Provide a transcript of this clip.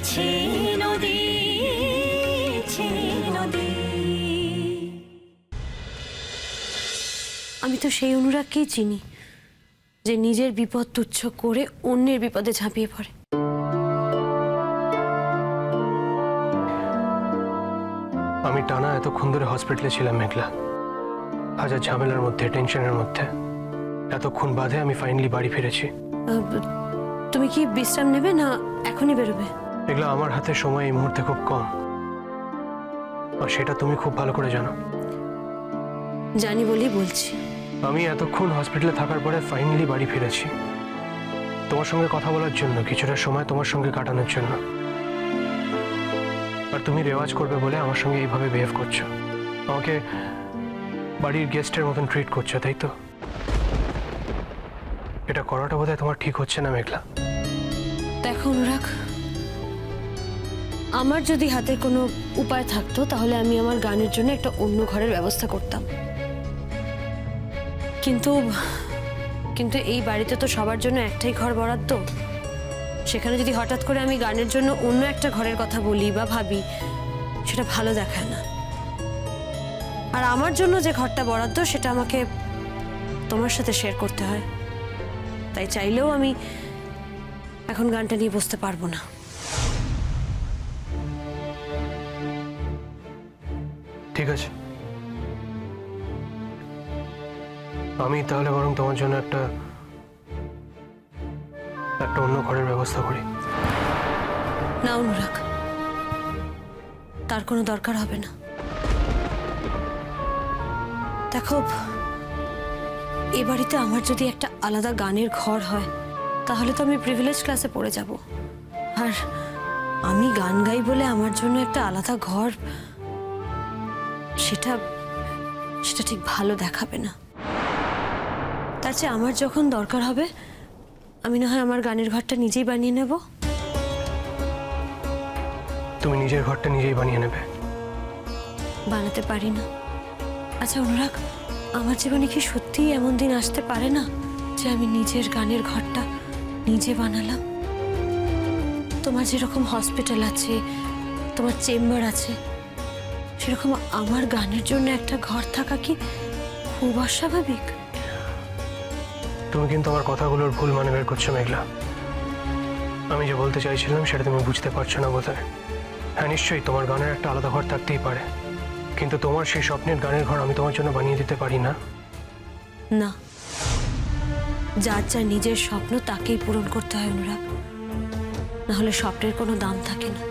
বইছে নদী, নদী। আমি তো সেই অনুরাগকেই চিনি যে নিজের বিপদ তুচ্ছ করে অন্যের বিপদে ঝাঁপিয়ে পড়ে। আমি টানা এতক্ষণ ধরে হসপিটালে ছিলাম মেঘলা, হাজার ঝামেলার মধ্যে, টেনশনের মধ্যে। এতক্ষণ বাদে আমি ফাইনালি বাড়ি ফিরেছি। তুমি কি বিশ্রাম নেবে না এখনই বেরোবে? মেঘলা, আমার হাতে সময় এই মুহূর্তে খুব কম, আর সেটা তুমি খুব ভালো করে জানো। জানি বলেই বলছি। আমি এতক্ষণ হসপিটালে থাকার পরে ফাইনালি বাড়ি ফিরেছি তোমার সঙ্গে কথা বলার জন্য, কিছুটা সময় তোমার সঙ্গে কাটানোর জন্য। আর তুমি রেওয়াজ করবে বলে আমার সঙ্গে এইভাবে বিহেভ করছো, আমাকে বাড়ির গেস্টের মতন ট্রিট করছো, তাই তো? এটা করাটা বোধহয় তোমার ঠিক হচ্ছে না মেঘলা। দেখো অনুরাগ, আমার যদি হাতে কোনো উপায় থাকতো তাহলে আমি আমার গানের জন্য একটা অন্য ঘরের ব্যবস্থা করতাম, কিন্তু কিন্তু এই বাড়িতে তো সবার জন্য একটাই ঘর বরাদ্দ। সেখানে যদি হঠাৎ করে আমি গানের জন্য অন্য একটা ঘরের কথা বলি বা ভাবি, সেটা ভালো দেখায় না। আর আমার জন্য যে ঘরটা বরাদ্দ সেটা আমাকে তোমার সাথে শেয়ার করতে হয়, তাই চাইলেও আমি এখন গানটা নিয়ে বসতে পারবো না। ঠিক আছে, আমি তাহলে বরং তোমার জন্য একটা অন্য ঘরের ব্যবস্থা করি। না অনুরাগ, তার কোনো দরকার হবে না। দেখো, এ বাড়িতে আমার যদি একটা আলাদা গানের ঘর হয় তাহলে তো আমি প্রিভিলেজ ক্লাসে পড়ে যাব, আর আমি গান গাই বলে আমার জন্য একটা আলাদা ঘর, সেটা ঠিক ভালো দেখাবে না। তার চেয়ে আমার যখন দরকার হবে আমি না হয় আমার গানের ঘরটা নিজেই বানিয়ে নেব। তুমি নিজের ঘরটা নিজেই বানিয়ে নেবে? বানাতে পারি না। আচ্ছা অনুরাগ, আমার জীবনে কি সত্যিই এমন দিন আসতে পারে না যে আমি নিজের গানের ঘরটা নিজে বানালাম? তোমার যেরকম হসপিটাল আছে, তোমার চেম্বার আছে, সেরকম আমার গানের জন্য একটা ঘর থাকা কি খুব অস্বাভাবিক? তুমি কিন্তু আমার কথাগুলোর ভুল মানে বের করছো মেঘলা। আমি যে বলতে চাইছিলাম সেটা তুমি বুঝতে পারছো না বোধহয়। হ্যাঁ নিশ্চয়ই তোমার গানের একটা আলাদা ঘর থাকতেই পারে, কিন্তু তোমার সেই স্বপ্নের গানের ঘর আমি তোমার জন্য বানিয়ে দিতে পারি না। না, যার যা নিজের স্বপ্ন তাকেই পূরণ করতে হয় অনুরাগ, না হলে স্বপ্নের কোনো দাম থাকে না।